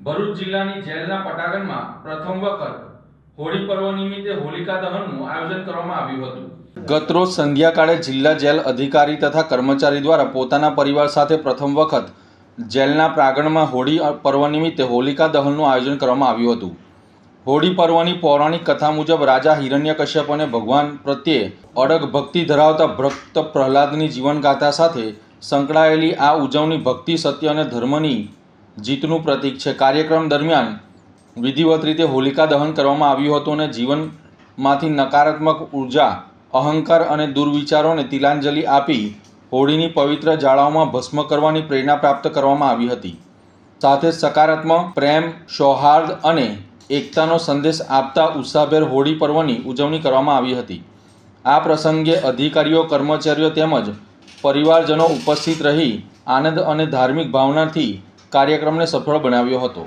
ભરૂચ જિલ્લાની જેલના પટાંગણમાં પ્રથમ વખત હોળી પર્વ નિમિત્તે હોલિકા દહનનું આયોજન કરવામાં આવ્યું હતું। ગતરોજ સંધ્યાકાળે જિલ્લા જેલ અધિકારી તથા કર્મચારી દ્વારા પોતાના પરિવાર સાથે પ્રથમ વખત જેલના પ્રાંગણમાં હોળી પર્વ નિમિત્તે હોલિકા દહનનું આયોજન કરવામાં આવ્યું હતું। હોળી પર્વની પૌરાણિક કથા મુજબ રાજા હિરણ્યકશ્યપ અને ભગવાન પ્રત્યે અડગ ભક્તિ ધરાવતા ભક્ત પ્રહલાદની જીવનગાથા સાથે સંકળાયેલી આ ઉજવણી ભક્તિ, સત્ય અને ધર્મની જીતનું પ્રતીક છે। કાર્યક્રમ દરમિયાન વિધિવત રીતે હોલિકા દહન કરવામાં આવ્યું હતું અને જીવનમાંથી નકારાત્મક ઉર્જા, અહંકાર અને દુર્વિચારોને તિલાંજલિ આપી હોળીની પવિત્ર જ્વાળાઓમાં ભસ્મ કરવાની પ્રેરણા પ્રાપ્ત કરવામાં આવી હતી। સાથે સકારાત્મક પ્રેમ, સૌહાર્દ અને એકતાનો સંદેશ આપતા ઉત્સાહભેર હોળી પર્વની ઉજવણી કરવામાં આવી હતી। આ પ્રસંગે અધિકારીઓ, કર્મચારીઓ તેમજ પરિવારજનો ઉપસ્થિત રહી આનંદ અને ધાર્મિક ભાવનાથી કાર્યક્રમને સફળ બનાવ્યો હતો।